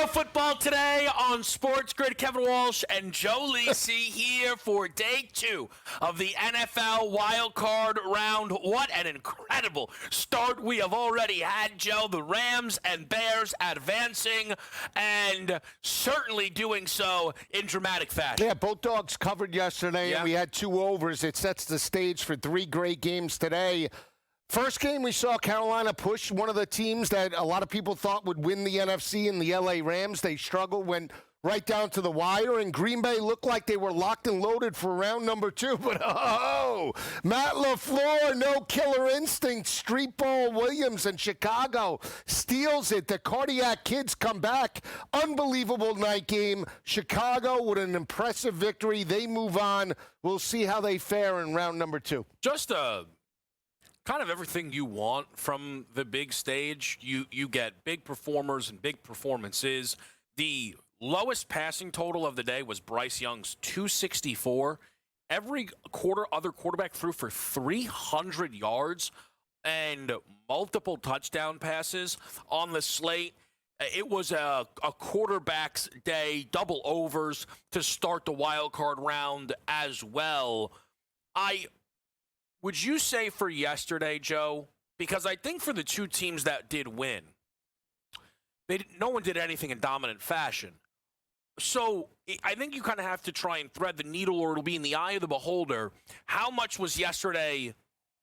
Football today on SportsGrid. Kevin Walsh and Joe Lisi here for day 2 of the NFL Wildcard round. What an incredible start we have already had, Joe. The Rams and Bears advancing and certainly doing so in dramatic fashion. Yeah, both dogs covered yesterday. And we had 2 overs. It sets the stage for 3 great games today. First game, we saw Carolina push one of the teams that a lot of people thought would win the NFC and the LA Rams. They struggled, went right down to the wire, and Green Bay looked like they were locked and loaded for round number 2. But, Matt LaFleur, no killer instinct. Street Ball Williams in Chicago steals it. The Cardiac Kids come back. Unbelievable night game. Chicago with an impressive victory. They move on. We'll see how they fare in round number 2. Just kind of everything you want from the big stage. You get big performers and big performances. The lowest passing total of the day was Bryce Young's 264. Every other quarterback threw for 300 yards and multiple touchdown passes on the slate. It was a quarterback's day, double overs to start the wild card round as well. Would you say for yesterday, Joe, because I think for the 2 teams that did win, no one did anything in dominant fashion. So I think you kind of have to try and thread the needle, or it'll be in the eye of the beholder. How much was yesterday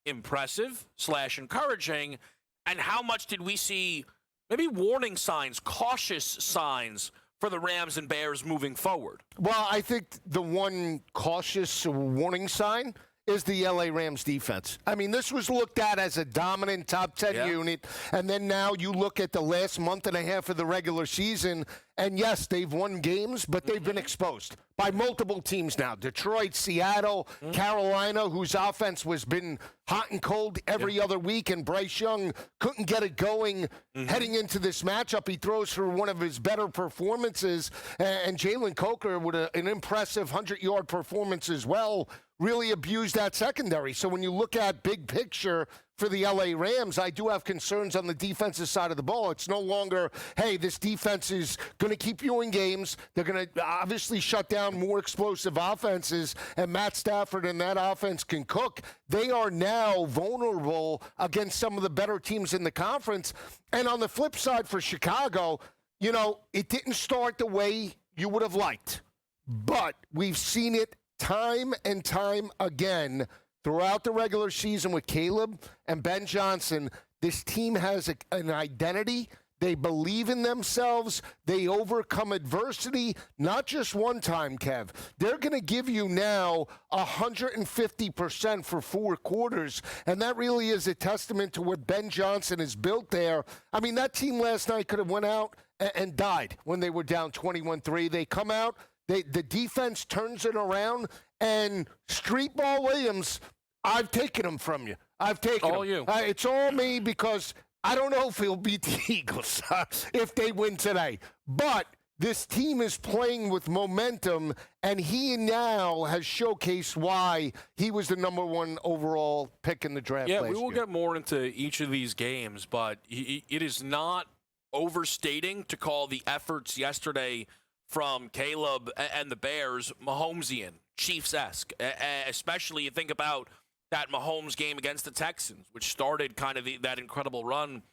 impressive / encouraging, and how much did we see maybe warning signs, cautious signs for the Rams and Bears moving forward? Well, I think the one cautious warning sign is the LA Rams defense. I mean, this was looked at as a dominant top 10 unit, and then now you look at the last month and a half of the regular season, and yes, they've won games, but they've been exposed by multiple teams now. Detroit, Seattle, Carolina, whose offense was been hot and cold every other week, and Bryce Young couldn't get it going heading into this matchup. He throws for one of his better performances, and Jalen Coker with an impressive 100-yard performance as well, really abused that secondary. So when you look at big picture for the LA Rams, I do have concerns on the defensive side of the ball. It's no longer, hey, this defense is going to keep you in games. They're going to obviously shut down more explosive offenses, and Matt Stafford and that offense can cook. They are now vulnerable against some of the better teams in the conference. And on the flip side for Chicago, you know, it didn't start the way you would have liked, but we've seen it time and time again throughout the regular season with Caleb and Ben Johnson. This team has an identity. They believe in themselves. They overcome adversity, not just one time, Kev. They're going to give you now 150% for 4 quarters, and that really is a testament to what Ben Johnson has built there. I mean, that team last night could have went out and died when they were down 21-3. They come out. The defense turns it around, and Street Ball Williams, I've taken him from you. I've taken all him. You. It's all me because I don't know if he'll beat the Eagles if they win today. But this team is playing with momentum, and he now has showcased why he was the number 1 overall pick in the draft last year. We will get more into each of these games, but it is not overstating to call the efforts yesterday from Caleb and the Bears Mahomesian, Chiefs-esque. Especially you think about that Mahomes game against the Texans, which started kind of that incredible run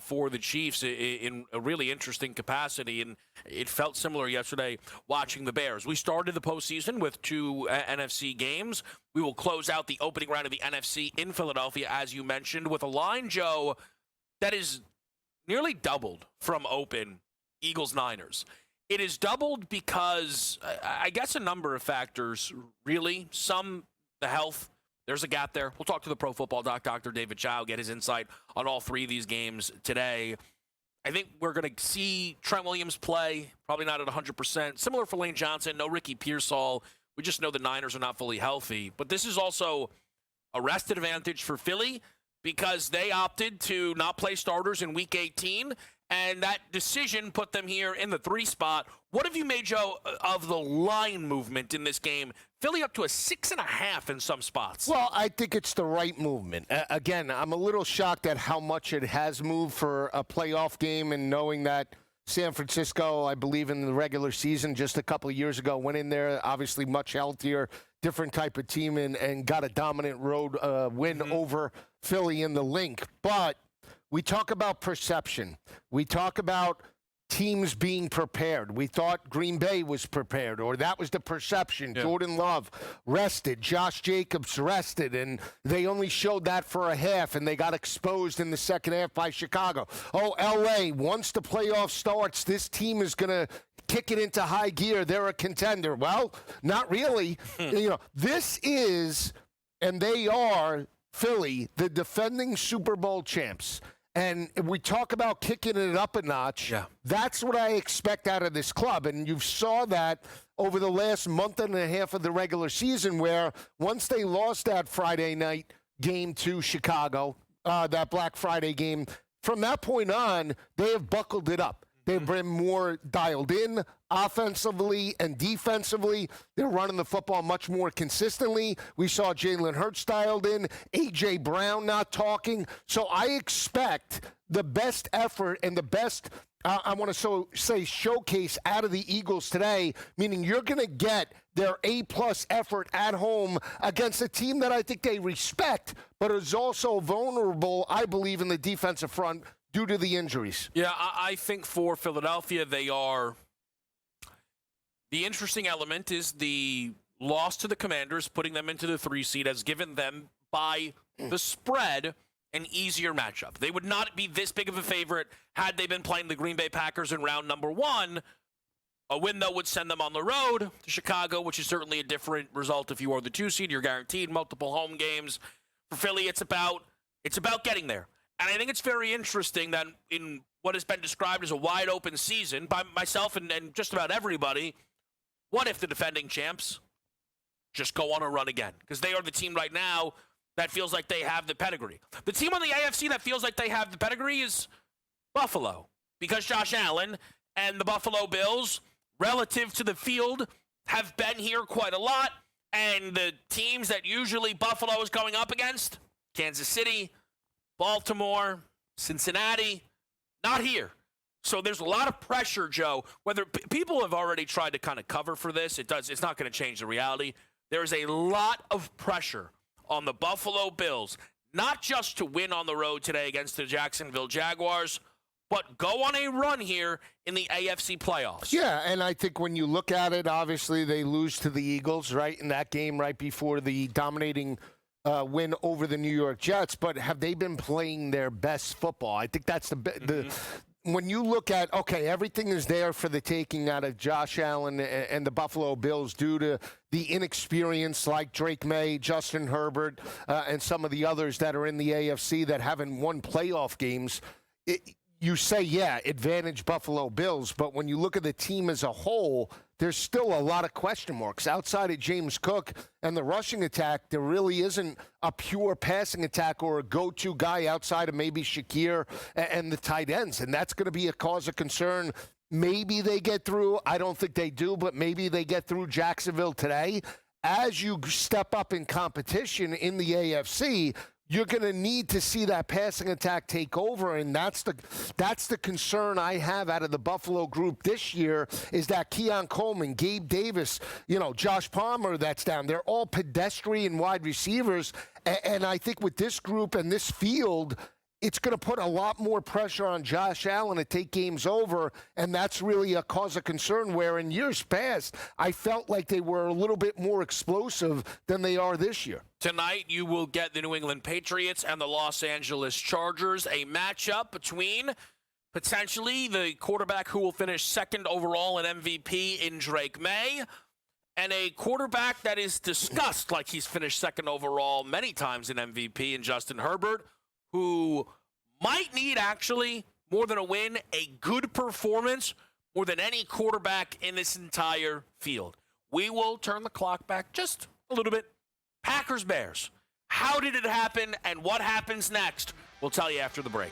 for the Chiefs in a really interesting capacity, and it felt similar yesterday watching the Bears. We started the postseason with 2 NFC games. We will close out the opening round of the NFC in Philadelphia, as you mentioned, with a line, Joe, that is nearly doubled from open Eagles-Niners. It is doubled because, I guess, a number of factors, really. Some, the health. There's a gap there. We'll talk to the Pro Football Doc, Dr. David Chow, get his insight on all 3 of these games today. I think we're going to see Trent Williams play, probably not at 100%. Similar for Lane Johnson, no Ricky Pearsall. We just know the Niners are not fully healthy. But this is also a rest advantage for Philly because they opted to not play starters in Week 18, and that decision put them here in the 3 spot. What have you made, Joe, of the line movement in this game? Philly up to a 6.5 in some spots. Well, I think it's the right movement. Again, I'm a little shocked at how much it has moved for a playoff game, and knowing that San Francisco, I believe, in the regular season just a couple of years ago, went in there, obviously much healthier, different type of team, and got a dominant road win over Philly in the Link. But we talk about perception. We talk about teams being prepared. We thought Green Bay was prepared, or that was the perception. Yeah. Jordan Love rested, Josh Jacobs rested, and they only showed that for a half, and they got exposed in the second half by Chicago. Oh, L.A., once the playoff starts, this team is going to kick it into high gear. They're a contender. Well, not really. This is, and they are, Philly, the defending Super Bowl champs. And we talk about kicking it up a notch. Yeah. That's what I expect out of this club. And you saw that over the last month and a half of the regular season, where once they lost that Friday night game to Chicago, that Black Friday game, from that point on, they have buckled it up. They've been more dialed in offensively and defensively. They're running the football much more consistently. We saw Jalen Hurts dialed in, A.J. Brown not talking. So I expect the best effort and the best, I want to say, showcase out of the Eagles today, meaning you're going to get their A-plus effort at home against a team that I think they respect, but is also vulnerable, I believe, in the defensive front due to the injuries. Yeah, I think for Philadelphia, they are. The interesting element is the loss to the Commanders, putting them into the 3 seed, has given them, by the spread, an easier matchup. They would not be this big of a favorite had they been playing the Green Bay Packers in round number 1. A win, though, would send them on the road to Chicago, which is certainly a different result if you are the 2 seed. You're guaranteed multiple home games. For Philly, it's about getting there. And I think it's very interesting that in what has been described as a wide-open season by myself and just about everybody, what if the defending champs just go on a run again? Because they are the team right now that feels like they have the pedigree. The team on the AFC that feels like they have the pedigree is Buffalo, because Josh Allen and the Buffalo Bills, relative to the field, have been here quite a lot. And the teams that usually Buffalo is going up against, Kansas City, Baltimore, Cincinnati, not here. So there's a lot of pressure, Joe. Whether people have already tried to kind of cover for this, it's not going to change the reality. There's a lot of pressure on the Buffalo Bills, not just to win on the road today against the Jacksonville Jaguars, but go on a run here in the AFC playoffs. Yeah, and I think when you look at it, obviously they lose to the Eagles, right, in that game right before the dominating win over the New York Jets, but have they been playing their best football? I think that's the when you look at, okay, everything is there for the taking out of Josh Allen and the Buffalo Bills due to the inexperience like Drake May, Justin Herbert, and some of the others that are in the AFC that haven't won playoff games. You say, yeah, advantage Buffalo Bills, but when you look at the team as a whole, there's still a lot of question marks. Outside of James Cook and the rushing attack, there really isn't a pure passing attack or a go-to guy outside of maybe Shakir and the tight ends, and that's going to be a cause of concern. Maybe they get through. I don't think they do, but maybe they get through Jacksonville today. As you step up in competition in the AFC, you're going to need to see that passing attack take over, and that's the concern I have out of the Buffalo group this year is that Keon Coleman, Gabe Davis, Josh Palmer that's down. They're all pedestrian wide receivers, and I think with this group and this field, it's going to put a lot more pressure on Josh Allen to take games over, and that's really a cause of concern where in years past, I felt like they were a little bit more explosive than they are this year. Tonight, you will get the New England Patriots and the Los Angeles Chargers, a matchup between potentially the quarterback who will finish second overall in MVP in Drake May, and a quarterback that is discussed like he's finished second overall many times in MVP in Justin Herbert, who might need actually, more than a win, a good performance more than any quarterback in this entire field. We will turn the clock back just a little bit. Packers-Bears. How did it happen and what happens next? We'll tell you after the break.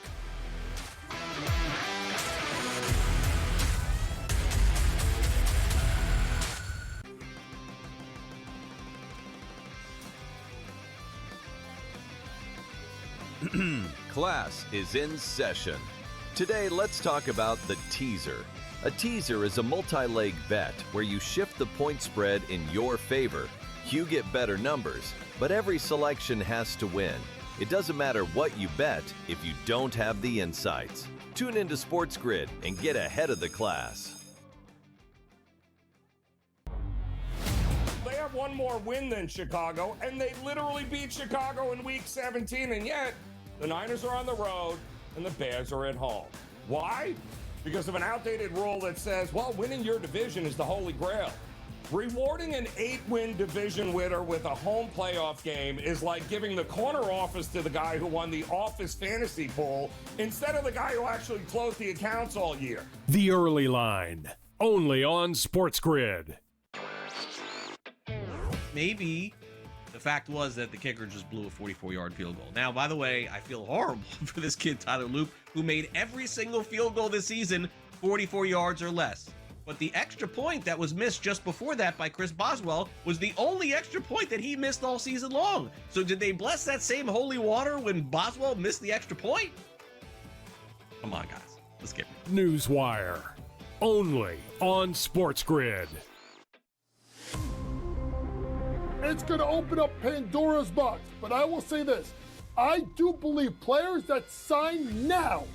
Class is in session. Today, let's talk about the teaser. A teaser is a multi-leg bet where you shift the point spread in your favor. You get better numbers, but every selection has to win. It doesn't matter what you bet if you don't have the insights. Tune into SportsGrid and get ahead of the class. They have one more win than Chicago, and they literally beat Chicago in Week 17, and yet the Niners are on the road and the Bears are at home. Why? Because of an outdated rule that says, well, winning your division is the holy grail. Rewarding an 8-win division winner with a home playoff game is like giving the corner office to the guy who won the office fantasy pool instead of the guy who actually closed the accounts all year. The Early Line, only on SportsGrid. Maybe the fact was that the kicker just blew a 44-yard field goal. Now, by the way, I feel horrible for this kid, Tyler Loop, who made every single field goal this season 44 yards or less. But the extra point that was missed just before that by Chris Boswell was the only extra point that he missed all season long. So did they bless that same holy water when Boswell missed the extra point? Come on, guys. Let's get it. Newswire, only on SportsGrid. It's going to open up Pandora's box, but I will say this. I do believe players that sign now,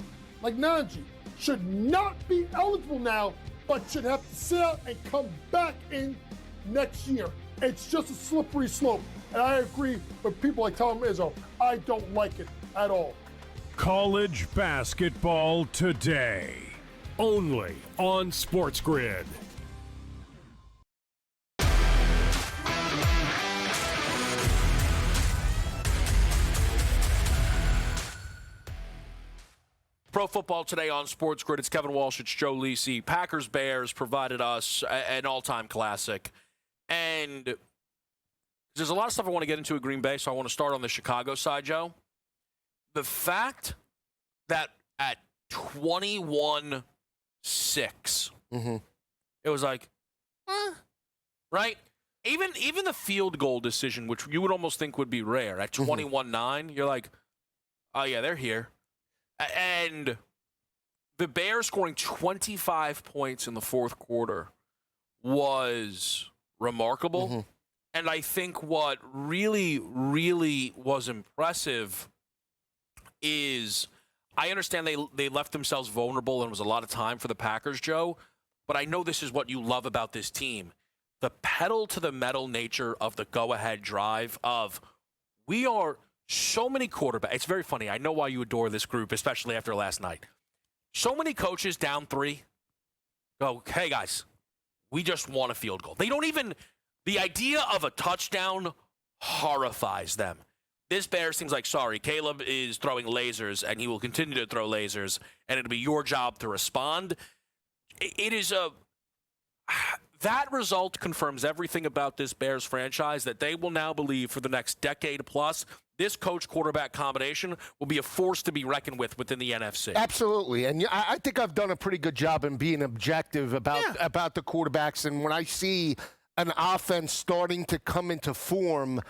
like Najee, should not be eligible now, but should have to sit out and come back in next year. It's just a slippery slope. And I agree with people like Tom Izzo. I don't like it at all. College basketball today, only on SportsGrid. Pro Football Today on SportsGrid. It's Kevin Walsh. It's Joe Lisi. Packers-Bears provided us an all-time classic. And there's a lot of stuff I want to get into at Green Bay, so I want to start on the Chicago side, Joe. The fact that at 21-6, it was like, right? Even the field goal decision, which you would almost think would be rare, at 21-9, you're like, oh, yeah, they're here. And the Bears scoring 25 points in the fourth quarter was remarkable. And I think what really, really was impressive is I understand they left themselves vulnerable and it was a lot of time for the Packers, Joe, but I know this is what you love about this team. The pedal-to-the-metal nature of the go-ahead drive of we are – so many quarterbacks. It's very funny. I know why you adore this group, especially after last night. So many coaches down 3 go, hey, guys, we just want a field goal. They don't even – the idea of a touchdown horrifies them. This Bears seems like, sorry, Caleb is throwing lasers, and he will continue to throw lasers, and it'll be your job to respond. It is a – that result confirms everything about this Bears franchise that they will now believe for the next decade plus – this coach-quarterback combination will be a force to be reckoned with within the NFC. Absolutely. And I think I've done a pretty good job in being objective about the quarterbacks. And when I see an offense starting to come into form,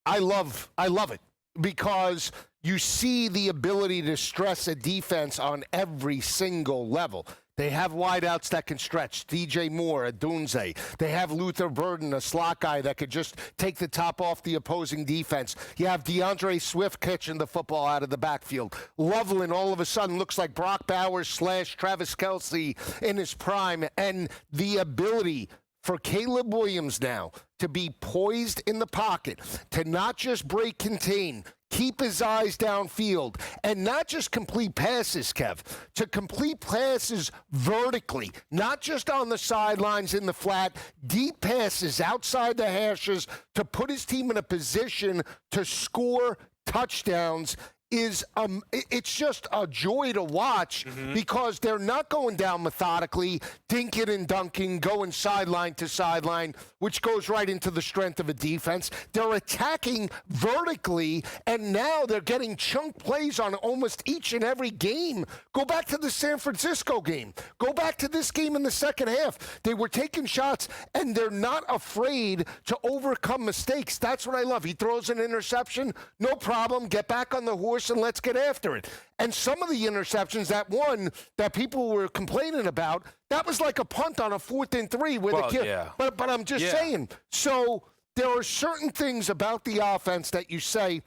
I love it because you see the ability to stress a defense on every single level. They have wideouts that can stretch. DJ Moore, a Dunze. They have Luther Burden, a slot guy that could just take the top off the opposing defense. You have DeAndre Swift catching the football out of the backfield. Loveland all of a sudden looks like Brock Bowers / Travis Kelce in his prime. And the ability for Caleb Williams now to be poised in the pocket, to not just break contain, keep his eyes downfield, and not just complete passes, Kev, to complete passes vertically, not just on the sidelines in the flat, deep passes outside the hashes to put his team in a position to score touchdowns is it's just a joy to watch because they're not going down methodically, dinking and dunking, going sideline to sideline, which goes right into the strength of a defense. They're attacking vertically, and now they're getting chunk plays on almost each and every game. Go back to the San Francisco game. Go back to this game in the second half. They were taking shots, and they're not afraid to overcome mistakes. That's what I love. He throws an interception, no problem. Get back on the horse. course and let's get after it. And some of the interceptions, that one that people were complaining about, that was like a punt on a 4th and 3 with a kid. Yeah. But I'm just saying. So there are certain things about the offense that you say,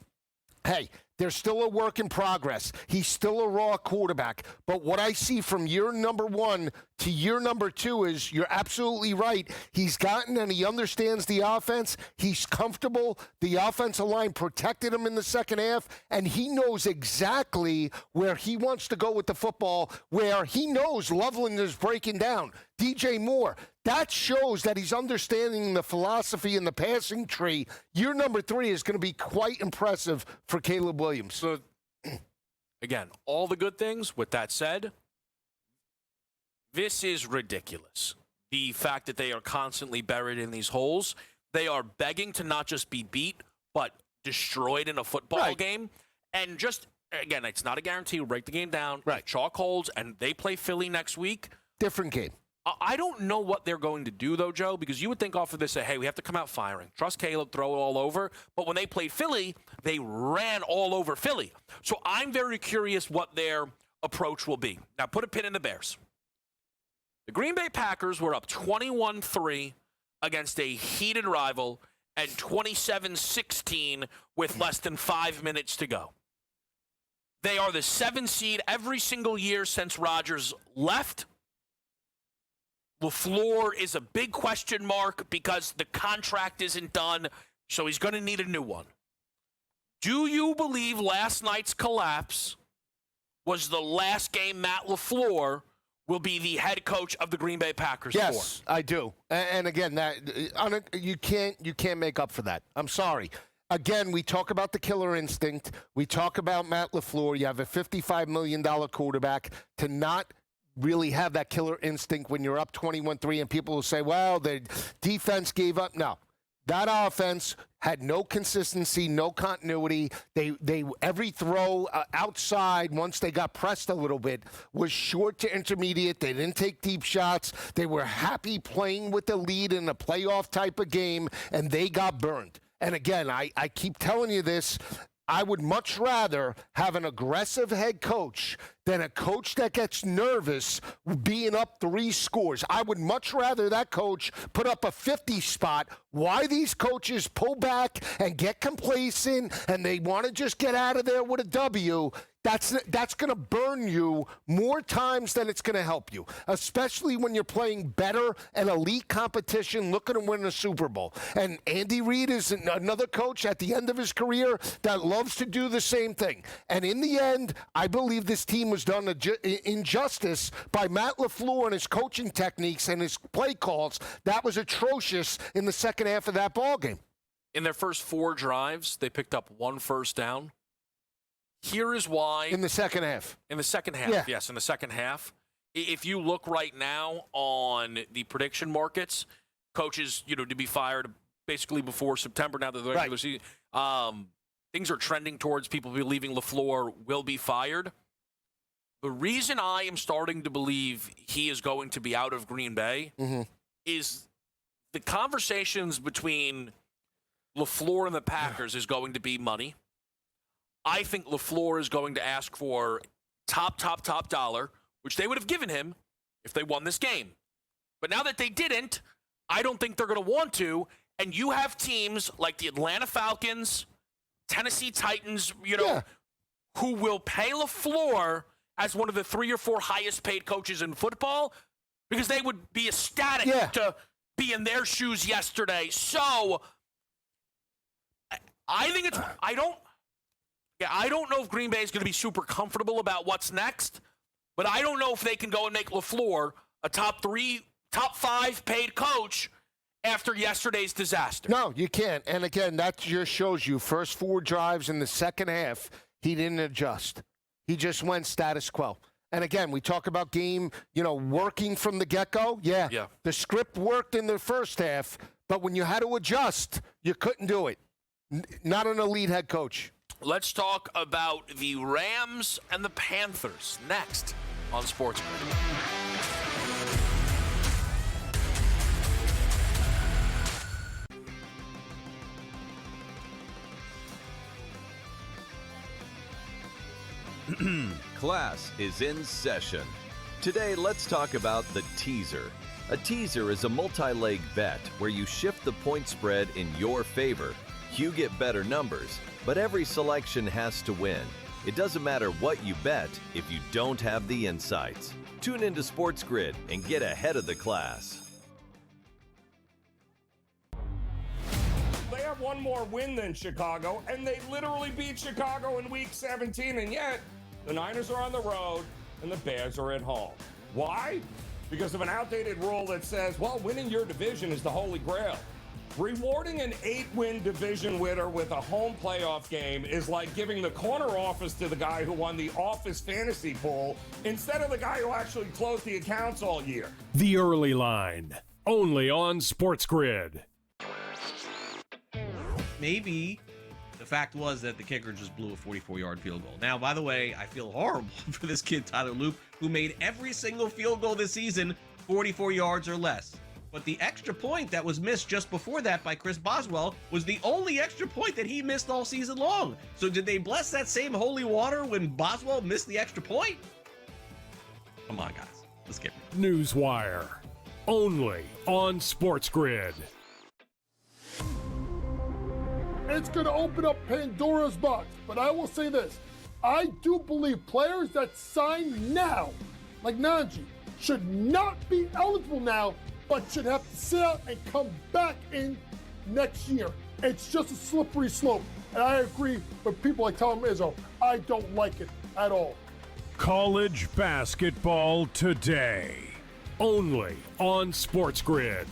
hey, there's still a work in progress. He's still a raw quarterback. But what I see from year number 1 to year number 2 is you're absolutely right. He's gotten and he understands the offense. He's comfortable. The offensive line protected him in the second half, and he knows exactly where he wants to go with the football, where he knows Loveland is breaking down. DJ Moore, that shows that he's understanding the philosophy in the passing tree. Year number 3 is going to be quite impressive for Caleb Williams. So, again, all the good things. With that said, this is ridiculous. The fact that they are constantly buried in these holes. They are begging to not just be beat, but destroyed in a football game. And just, again, it's not a guarantee. We'll break the game down. Right. Chalk holds, and they play Philly next week. Different game. I don't know what they're going to do, though, Joe, because you would think off of this, hey, we have to come out firing. Trust Caleb, throw it all over. But when they played Philly, they ran all over Philly. So I'm very curious what their approach will be. Now, put a pin in the Bears. The Green Bay Packers were up 21-3 against a heated rival and 27-16 with less than 5 minutes to go. They are the 7th seed every single year since Rodgers left. LaFleur is a big question mark because the contract isn't done, so he's going to need a new one. Do you believe last night's collapse was the last game Matt LaFleur will be the head coach of the Green Bay Packers Yes, I do. And again, that you can't make up for that. I'm sorry. Again, we talk about the killer instinct. We talk about Matt LaFleur. You have a $55 million quarterback. To not really have that killer instinct when you're up 21-3 and people will say, well, the defense gave up. No. That offense had no consistency, no continuity. They every throw outside, once they got pressed a little bit, was short to intermediate. They didn't take deep shots. They were happy playing with the lead in a playoff type of game, and they got burned. And again, I keep telling you this, I would much rather have an aggressive head coach than a coach that gets nervous being up 3 scores. I would much rather that coach put up a 50 spot. Why these coaches pull back and get complacent and they want to just get out of there with a W, that's going to burn you more times than it's going to help you, especially when you're playing better and elite competition looking to win a Super Bowl. And Andy Reid is another coach at the end of his career that loves to do the same thing. And in the end, I believe this team was done injustice by Matt LaFleur and his coaching techniques and his play calls. That was atrocious in the second half of that ballgame. In their first 4 drives, they picked up 1 first down. Here is why. In the second half. In the second half, yeah. Yes, in the second half. If you look right now on the prediction markets, coaches, to be fired basically before September, now that the regular season, things are trending towards people believing LaFleur will be fired. The reason I am starting to believe he is going to be out of Green Bay is the conversations between LaFleur and the Packers is going to be money. I think LaFleur is going to ask for top dollar, which they would have given him if they won this game. But now that they didn't, I don't think they're going to want to. And you have teams like the Atlanta Falcons, Tennessee Titans, who will pay LaFleur as one of the 3 or 4 highest paid coaches in football because they would be ecstatic to be in their shoes yesterday. So I think it's I don't know if Green Bay is going to be super comfortable about what's next, but I don't know if they can go and make LaFleur a top 5 paid coach after yesterday's disaster. No, you can't. And again, that just shows you first 4 drives in the second half, he didn't adjust. He just went status quo. And again, we talk about game, working from the get-go. Yeah. The script worked in the first half, but when you had to adjust, you couldn't do it. Not an elite head coach. Let's talk about the Rams and the Panthers next on SportsGrid. Class is in session. Today, let's talk about the teaser. A teaser is a multi-leg bet where you shift the point spread in your favor. You get better numbers, but every selection has to win. It doesn't matter what you bet if you don't have the insights. Tune into SportsGrid and get ahead of the class. They have one more win than Chicago, and they literally beat Chicago in Week 17, and yet the Niners are on the road and the Bears are at home. Why? Because of an outdated rule that says, well, winning your division is the holy grail. Rewarding an 8-win division winner with a home playoff game is like giving the corner office to the guy who won the office fantasy pool instead of the guy who actually closed the accounts all year. The Early Line, only on SportsGrid. Maybe the fact was that the kicker just blew a 44-yard field goal. Now, by the way, I feel horrible for this kid, Tyler Loop, who made every single field goal this season 44 yards or less. But the extra point that was missed just before that by Chris Boswell was the only extra point that he missed all season long. So did they bless that same holy water when Boswell missed the extra point? Come on, guys. Let's get it. Newswire, only on SportsGrid. It's going to open up Pandora's box. But I will say this. I do believe players that sign now, like Najee, should not be eligible now, but should have to sit out and come back in next year. It's just a slippery slope. And I agree with people like Tom Izzo. I don't like it at all. College basketball today, only on SportsGrid.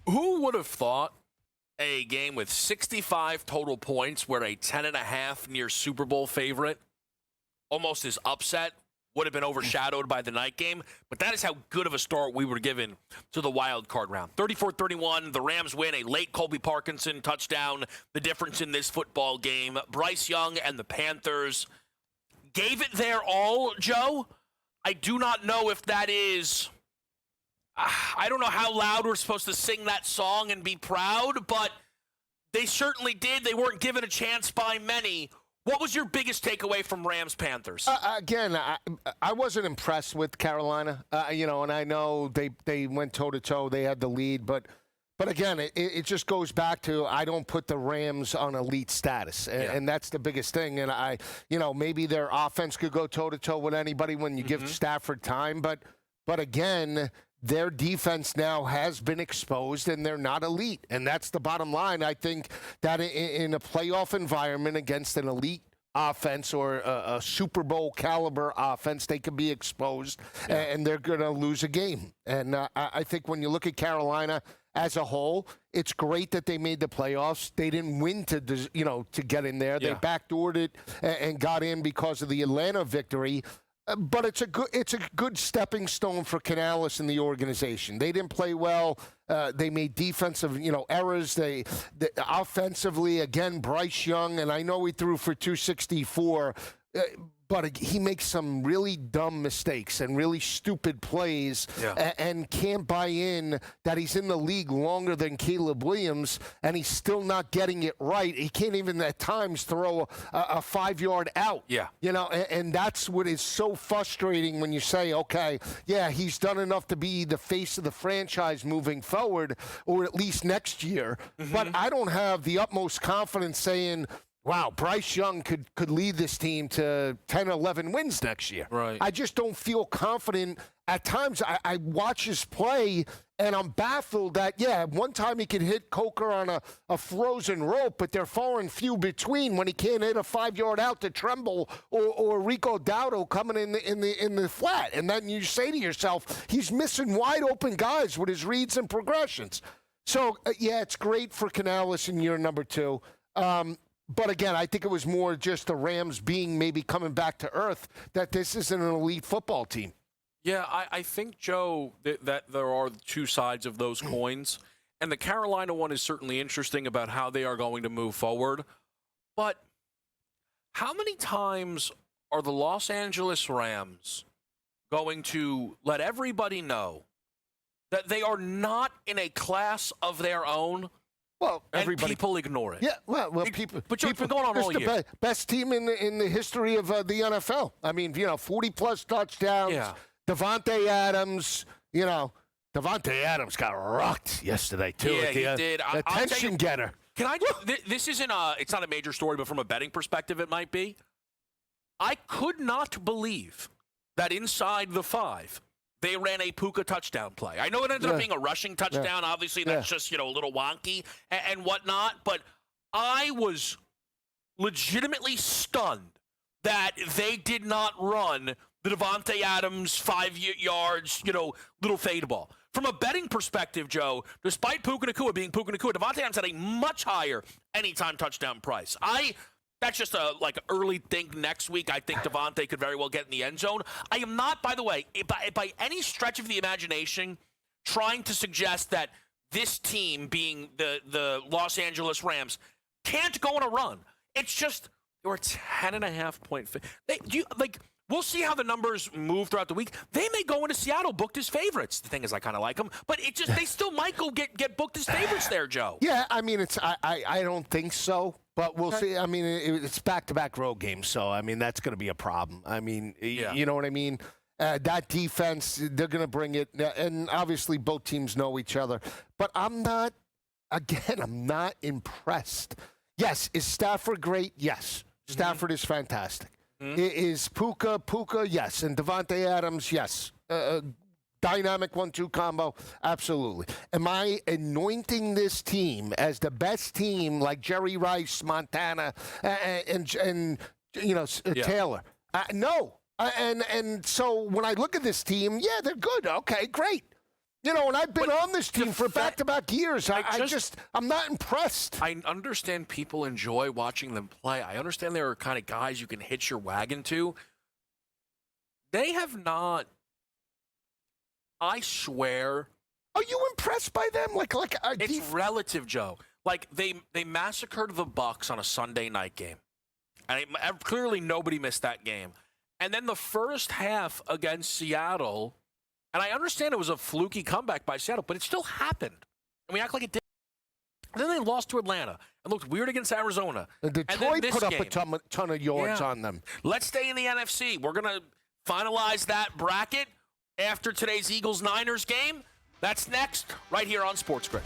Who would have thought a game with 65 total points where a 10.5 near Super Bowl favorite almost is upset would have been overshadowed by the night game? But that is how good of a start we were given to the wild card round. 34-31, the Rams win, a late Colby Parkinson touchdown, the difference in this football game. Bryce Young and the Panthers gave it their all, Joe. I do not know if that is... I don't know how loud we're supposed to sing that song and be proud, but they certainly did. They weren't given a chance by many. What was your biggest takeaway from Rams-Panthers? Again, I wasn't impressed with Carolina, and I know they went toe-to-toe. They had the lead, but again, it just goes back to I don't put the Rams on elite status, and that's the biggest thing. And maybe their offense could go toe-to-toe with anybody when you give Stafford time, but again, their defense now has been exposed, and they're not elite. And that's the bottom line. I think that in a playoff environment against an elite offense or a Super Bowl caliber offense, they could be exposed, and they're going to lose a game. And I think when you look at Carolina as a whole, it's great that they made the playoffs. They didn't win to get in there. They backdoored it and got in because of the Atlanta victory. But it's a good stepping stone for Canales and the organization. They didn't play well. They made defensive errors. They offensively, again, Bryce Young, and I know he threw for 264, but he makes some really dumb mistakes and really stupid plays and can't buy in that he's in the league longer than Caleb Williams, and he's still not getting it right. He can't even at times throw a 5-yard out. And that's what is so frustrating when you say, okay, he's done enough to be the face of the franchise moving forward, or at least next year. But I don't have the utmost confidence saying, wow, Bryce Young could lead this team to 10, 11 wins next year. Right. I just don't feel confident. At times, I watch his play, and I'm baffled that, one time he could hit Coker on a frozen rope, but they're far and few between when he can't hit a 5-yard out to Tremble or Rico Dowdle coming in the flat. And then you say to yourself, he's missing wide open guys with his reads and progressions. So, it's great for Canales in year number 2. But again, I think it was more just the Rams being maybe coming back to earth, that this isn't an elite football team. Yeah, I think, Joe, that there are two sides of those coins. And the Carolina one is certainly interesting about how they are going to move forward. But how many times are the Los Angeles Rams going to let everybody know that they are not in a class of their own. Well, and everybody. people ignore it. Yeah, well, people. But it's been going on it's all the year. best team in the history of the NFL. I mean, 40-plus touchdowns. Yeah. Devontae Adams, Devontae Adams got rocked yesterday, too. Yeah, at the, he did. I'll tell Attention you- getter. Can I? This isn't it's not a major story, but from a betting perspective, it might be. I could not believe that inside the 5, they ran a Puka touchdown play. I know it ended up being a rushing touchdown. Obviously, that's just a little wonky and whatnot. But I was legitimately stunned that they did not run the Devontae Adams 5 yards, little fade ball. From a betting perspective, Joe, despite Puka Nacua being Puka Nacua, Devontae Adams had a much higher anytime touchdown price. That's just a early think next week. I think Devontae could very well get in the end zone. I am not, by the way, by any stretch of the imagination, trying to suggest that this team, being the Los Angeles Rams, can't go on a run. It's just you're a 10.5-point. We'll see how the numbers move throughout the week. They may go into Seattle booked as favorites. The thing is, I kind of like them, but they still might go get booked as favorites there, Joe. Yeah, I mean, I don't think so, but we'll see. I mean, it's back-to-back road games, so I mean that's going to be a problem. I mean, you know what I mean. That defense, they're going to bring it, and obviously both teams know each other. But I'm not impressed. Yes, is Stafford great? Yes, Stafford is fantastic. Is Puka, yes. And Devontae Adams, yes. Dynamic 1-2 combo, absolutely. Am I anointing this team as the best team like Jerry Rice, Montana, and Taylor? No. And so when I look at this team, yeah, they're good. Okay, great. And I've been on this team for back-to-back years. I'm not impressed. I understand people enjoy watching them play. I understand there are kind of guys you can hitch your wagon to. They have not, I swear. Are you impressed by them? It's relative, Joe. They massacred the Bucs on a Sunday night game. And clearly nobody missed that game. And then the first half against Seattle, and I understand it was a fluky comeback by Seattle, but it still happened. And we act like it did. And then they lost to Atlanta and looked weird against Arizona. And Detroit put up a ton of yards on them. Let's stay in the NFC. We're going to finalize that bracket after today's Eagles-Niners game. That's next, right here on SportsGrid.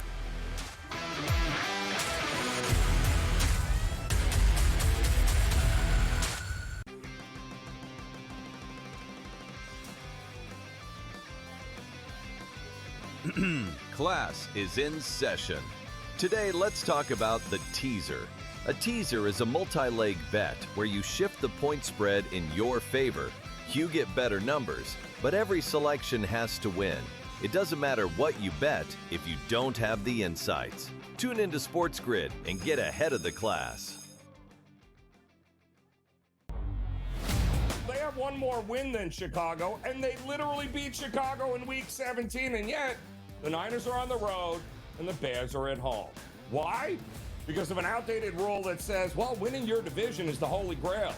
Class is in session. Today, let's talk about the teaser. A teaser is a multi-leg bet where you shift the point spread in your favor. You get better numbers, but every selection has to win. It doesn't matter what you bet if you don't have the insights. Tune into SportsGrid and get ahead of the class. They have one more win than Chicago, and they literally beat Chicago in Week 17, and yet the Niners are on the road and the Bears are at home. Why? Because of an outdated rule that says, winning your division is the holy grail.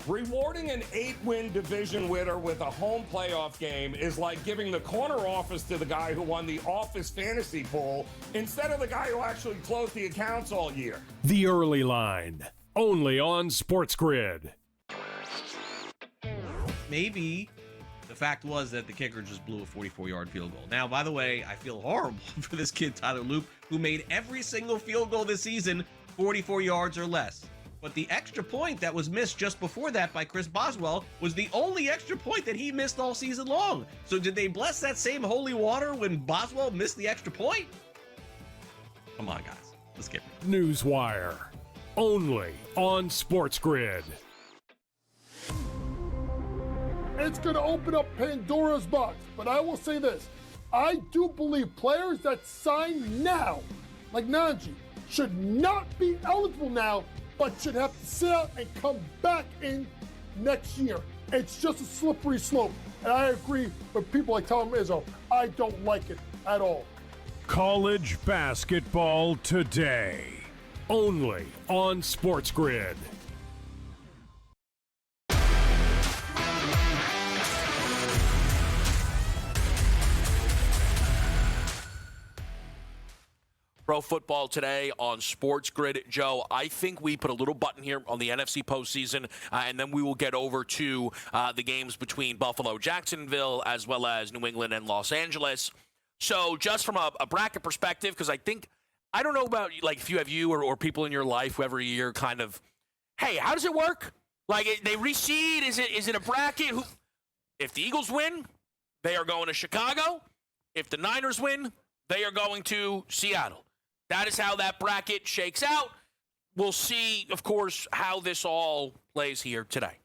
Rewarding an 8-win division winner with a home playoff game is like giving the corner office to the guy who won the office fantasy pool instead of the guy who actually closed the accounts all year. The Early Line, only on SportsGrid. Maybe the fact was that the kicker just blew a 44-yard field goal. Now, by the way, I feel horrible for this kid, Tyler Loop, who made every single field goal this season 44 yards or less. But the extra point that was missed just before that by Chris Boswell was the only extra point that he missed all season long. So did they bless that same holy water when Boswell missed the extra point? Come on, guys. Let's get it. Newswire, only on SportsGrid. It's going to open up Pandora's box. But I will say this. I do believe players that sign now, like Najee, should not be eligible now, but should have to sit out and come back in next year. It's just a slippery slope. And I agree with people like Tom Izzo. I don't like it at all. College basketball today, only on SportsGrid. Pro Football Today on SportsGrid. Joe, I think we put a little button here on the NFC postseason, and then we will get over to the games between Buffalo, Jacksonville, as well as New England and Los Angeles. So just from a bracket perspective, because I don't know about like if you have or people in your life who every year kind of, hey, how does it work? Like they reseed? Is it a bracket? If the Eagles win, they are going to Chicago. If the Niners win, they are going to Seattle. That is how that bracket shakes out. We'll see, of course, how this all plays here today.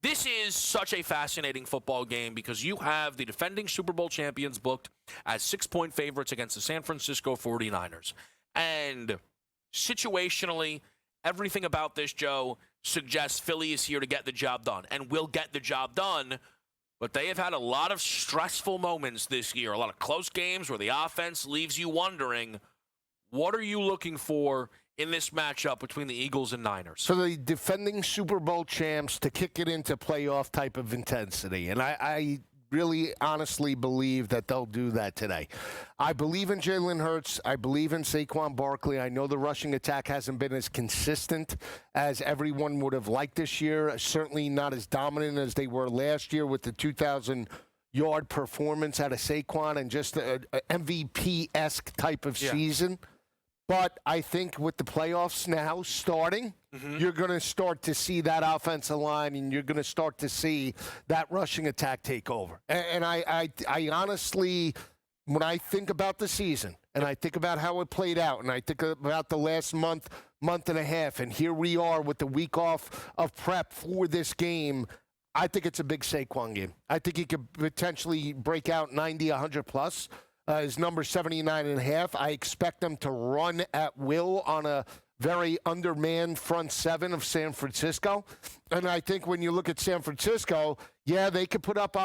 This is such a fascinating football game because you have the defending Super Bowl champions booked as 6-point favorites against the San Francisco 49ers. And situationally, everything about this, Joe, suggests Philly is here to get the job done and will get the job done. But they have had a lot of stressful moments this year, a lot of close games where the offense leaves you wondering, what are you looking for in this matchup between the Eagles and Niners? So the defending Super Bowl champs to kick it into playoff type of intensity. And I really honestly believe that they'll do that today. I believe in Jalen Hurts. I believe in Saquon Barkley. I know the rushing attack hasn't been as consistent as everyone would have liked this year. Certainly not as dominant as they were last year with the 2,000-yard performance out of Saquon and just an MVP-esque type of season. But I think with the playoffs now starting, you're going to start to see that offensive line and you're going to start to see that rushing attack take over. And I honestly, when I think about the season and I think about how it played out and I think about the last month and a half, and here we are with the week off of prep for this game, I think it's a big Saquon game. I think he could potentially break out 90, 100+. His number 79.5. I expect them to run at will on a very undermanned front seven of San Francisco. And I think when you look at San Francisco, yeah, they could put up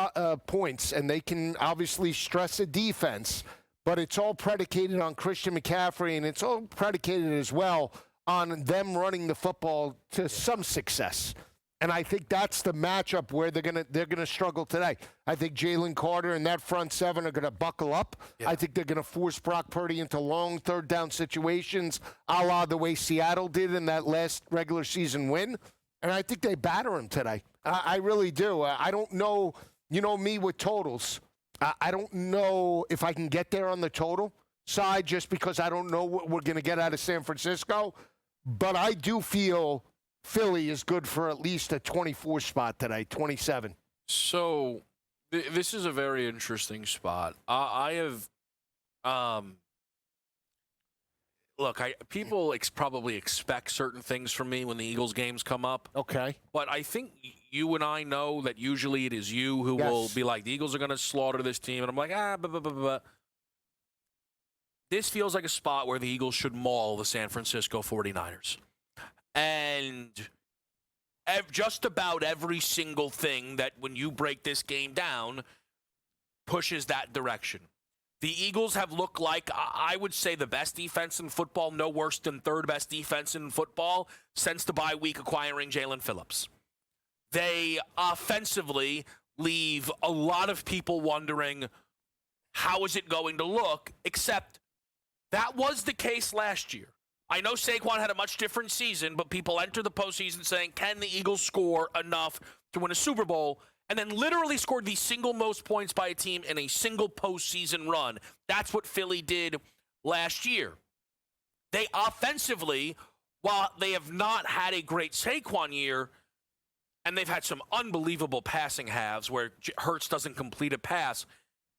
points and they can obviously stress a defense, but it's all predicated on Christian McCaffrey and it's all predicated as well on them running the football to some success. And I think that's the matchup where they're gonna struggle today. I think Jalen Carter and that front seven are gonna buckle up. Yeah. I think they're gonna force Brock Purdy into long third down situations, a la the way Seattle did in that last regular season win. And I think they batter him today. I really do. I don't know. You know me with totals. I don't know if I can get there on the total side just because I don't know what we're gonna get out of San Francisco. But I do feel Philly is good for at least a 24 spot today, 27. So this is a very interesting spot. I have, people probably expect certain things from me when the Eagles games come up. Okay. But I think you and I know that usually it is you who will be like, the Eagles are going to slaughter this team. And I'm like, This feels like a spot where the Eagles should maul the San Francisco 49ers. And just about every single thing that when you break this game down pushes that direction. The Eagles have looked like, I would say, the best defense in football, no worse than third best defense in football since the bye week acquiring Jalen Phillips. They offensively leave a lot of people wondering, how is it going to look? Except that was the case last year. I know Saquon had a much different season, but people enter the postseason saying, can the Eagles score enough to win a Super Bowl? And then literally scored the single most points by a team in a single postseason run. That's what Philly did last year. They offensively, while they have not had a great Saquon year, and they've had some unbelievable passing halves where Hurts doesn't complete a pass,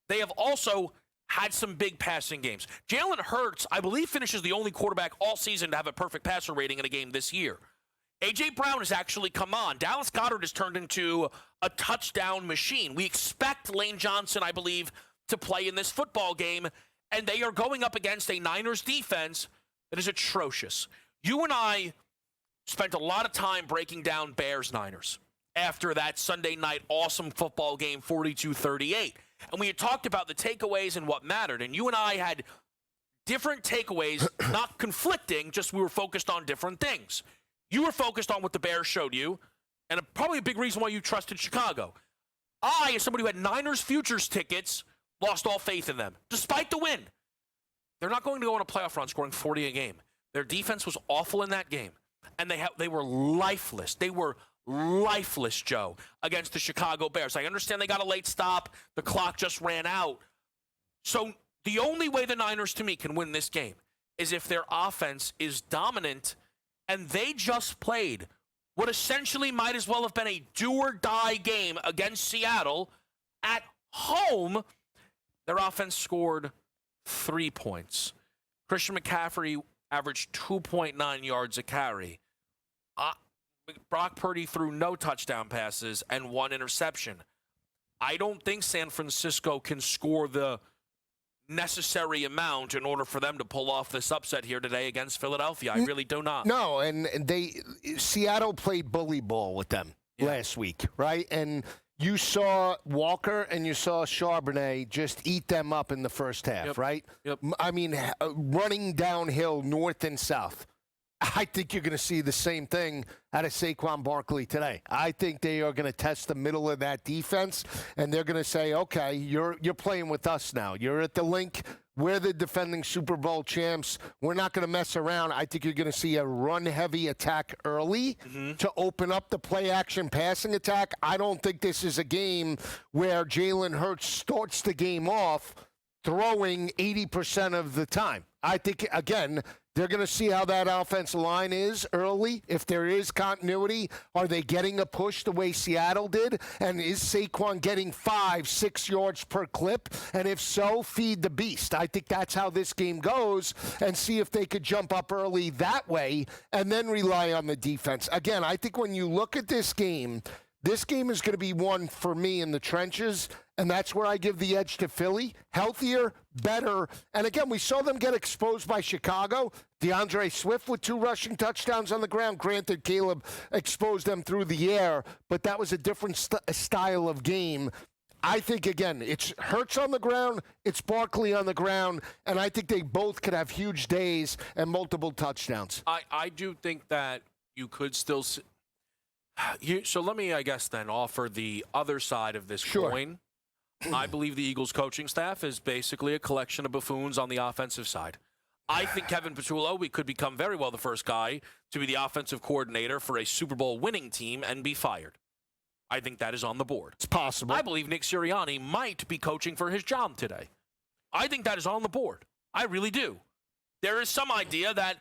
they have also had some big passing games. Jalen Hurts, I believe, finishes the only quarterback all season to have a perfect passer rating in a game this year. A.J. Brown has actually come on. Dallas Goedert has turned into a touchdown machine. We expect Lane Johnson, I believe, to play in this football game, and they are going up against a Niners defense that is atrocious. You and I spent a lot of time breaking down Bears-Niners after that Sunday night awesome football game, 42-38. And we had talked about the takeaways and what mattered. And you and I had different takeaways, not conflicting, just we were focused on different things. You were focused on what the Bears showed you, and probably a big reason why you trusted Chicago. I, as somebody who had Niners futures tickets, lost all faith in them, despite the win. they're not going to go on a playoff run scoring 40 a game. Their defense was awful in that game, and they were lifeless. They were lifeless, Joe, against the Chicago Bears. I understand they got a late stop. The clock just ran out. So the only way the Niners, to me, can win this game is if their offense is dominant, and they just played what essentially might as well have been a do-or-die game against Seattle at home. Their offense scored 3 points. Christian McCaffrey averaged 2.9 yards a carry. Brock Purdy threw no touchdown passes and 1 interception. I don't think San Francisco can score the necessary amount in order for them to pull off this upset here today against Philadelphia. I really do not. No, and Seattle played bully ball with them last week, right? And you saw Walker and you saw Charbonnet just eat them up in the first half, right? Yep. I mean, running downhill north and south. I think you're going to see the same thing out of Saquon Barkley today. I think they are going to test the middle of that defense, and they're going to say, okay, you're playing with us now. You're at the link. We're the defending Super Bowl champs. We're not going to mess around. I think you're going to see a run-heavy attack early to open up the play-action passing attack. I don't think this is a game where Jalen Hurts starts the game off throwing 80% of the time. I think, again, they're going to see how that offensive line is early. If there is continuity, are they getting a push the way Seattle did? And is Saquon getting 5-6 yards per clip? And if so, feed the beast. I think that's how this game goes, and see if they could jump up early that way and then rely on the defense. Again, I think when you look at this game is going to be one for me in the trenches, and that's where I give the edge to Philly. Healthier, better. And again, we saw them get exposed by Chicago. DeAndre Swift with 2 rushing touchdowns on the ground. Granted, Caleb exposed them through the air, but that was a different style of game. I think, again, it's Hurts on the ground, it's Barkley on the ground, and I think they both could have huge days and multiple touchdowns. I do think that you could still so let me, I guess, then offer the other side of this coin. I believe the Eagles coaching staff is basically a collection of buffoons on the offensive side. I think Kevin Patullo could become very well the first guy to be the offensive coordinator for a Super Bowl winning team and be fired. I think that is on the board. It's possible. I believe Nick Sirianni might be coaching for his job today. I think that is on the board. I really do. There is some idea that,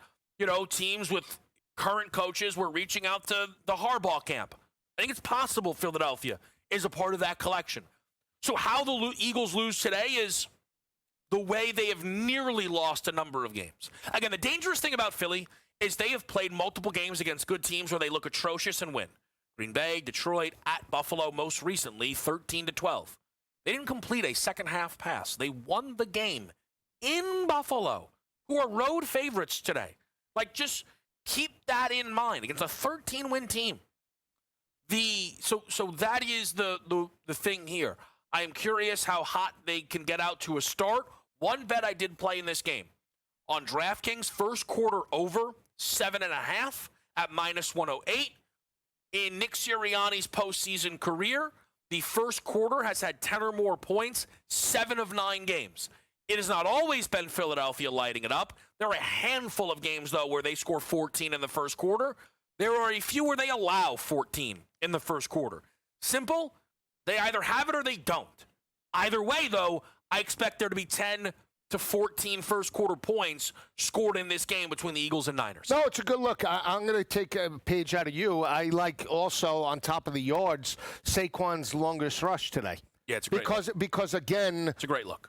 teams with current coaches were reaching out to the Harbaugh camp. I think it's possible Philadelphia is a part of that collection. So how the Eagles lose today is the way they have nearly lost a number of games. Again, the dangerous thing about Philly is they have played multiple games against good teams where they look atrocious and win. Green Bay, Detroit, at Buffalo, most recently, 13-12. They didn't complete a second-half pass. They won the game in Buffalo, who are road favorites today. Just keep that in mind against a 13-win team. So that is the thing here. I am curious how hot they can get out to a start. One bet I did play in this game on DraftKings, first quarter over 7.5 at -108. In Nick Sirianni's postseason career, the first quarter has had 10 or more points, 7 of 9 games. It has not always been Philadelphia lighting it up. There are a handful of games, though, where they score 14 in the first quarter. There are a few where they allow 14 in the first quarter. Simple, they either have it or they don't. Either way, though, I expect there to be 10 to 14 first quarter points scored in this game between the Eagles and Niners. No, it's a good look. I'm going to take a page out of you. I like also, on top of the yards, Saquon's longest rush today. Yeah, it's a great look. Because again, it's a great look.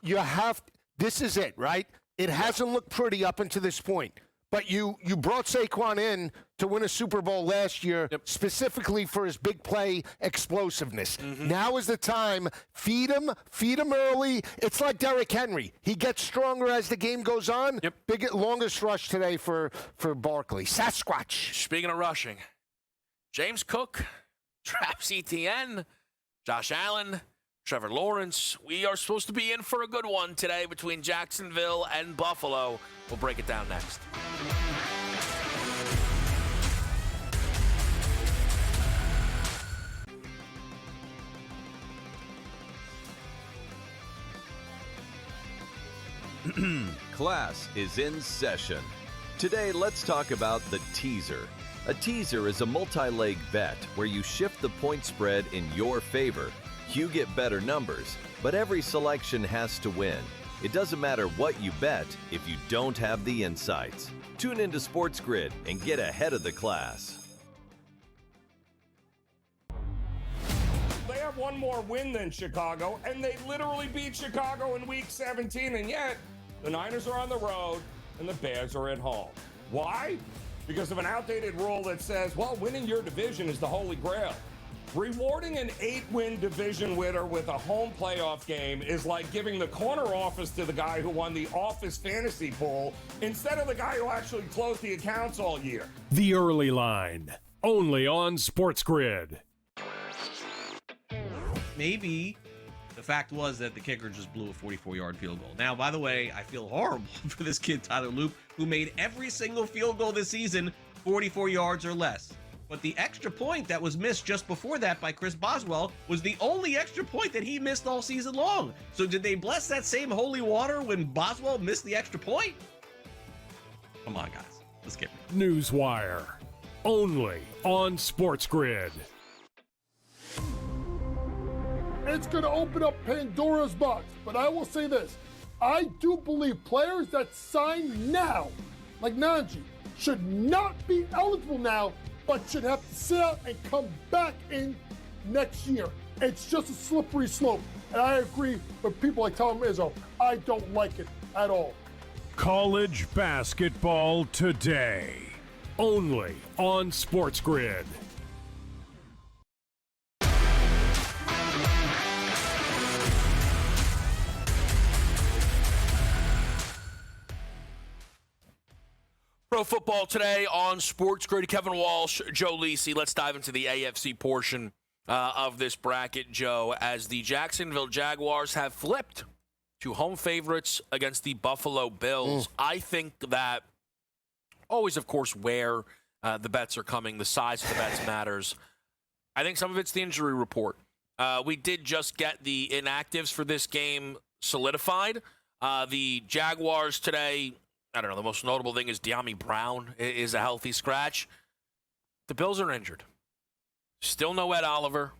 This is it, right? It hasn't looked pretty up until this point. But you brought Saquon in to win a Super Bowl last year, specifically for his big play explosiveness. Now is the time. Feed him early. It's like Derrick Henry. He gets stronger as the game goes on. Longest rush today for Barkley. Sasquatch. Speaking of rushing, James Cook, Travis Etienne, Josh Allen, Trevor Lawrence. We are supposed to be in for a good one today between Jacksonville and Buffalo. We'll break it down next. Class is in session. Today, let's talk about the teaser. A teaser is a multi-leg bet where you shift the point spread in your favor. You get better numbers, but every selection has to win. It doesn't matter what you bet if you don't have the insights. Tune into SportsGrid and get ahead of the class. They have one more win than Chicago, and they literally beat Chicago in Week 17, and yet the Niners are on the road and the Bears are at home. Why? Because of an outdated rule that says, well, winning your division is the holy grail. Rewarding an 8-win division winner with a home playoff game is like giving the corner office to the guy who won the office fantasy pool instead of the guy who actually closed the accounts all year. The Early Line, only on SportsGrid. Maybe the fact was that the kicker just blew a 44-yard field goal. Now, by the way, I feel horrible for this kid, Tyler Loop, who made every single field goal this season 44 yards or less. But the extra point that was missed just before that by Chris Boswell was the only extra point that he missed all season long. So did they bless that same holy water when Boswell missed the extra point? Come on, guys. Let's get it. Newswire, only on SportsGrid. It's going to open up Pandora's box. But I will say this. I do believe players that sign now, like Najee, should not be eligible now, but should have to sit out and come back in next year. It's just a slippery slope. And I agree with people like Tom Izzo. I don't like it at all. College basketball today, only on SportsGrid. Pro Football Today on SportsGrid. Kevin Walsh, Joe Lisi. Let's dive into the AFC portion of this bracket, Joe, as the Jacksonville Jaguars have flipped to home favorites against the Buffalo Bills. I think that always, of course, where the bets are coming, the size of the bets matters. I think some of it's the injury report. We did just get the inactives for this game solidified. The Jaguars today, I don't know, the most notable thing is De'Ami Brown is a healthy scratch. The Bills are injured. Still no Ed Oliver.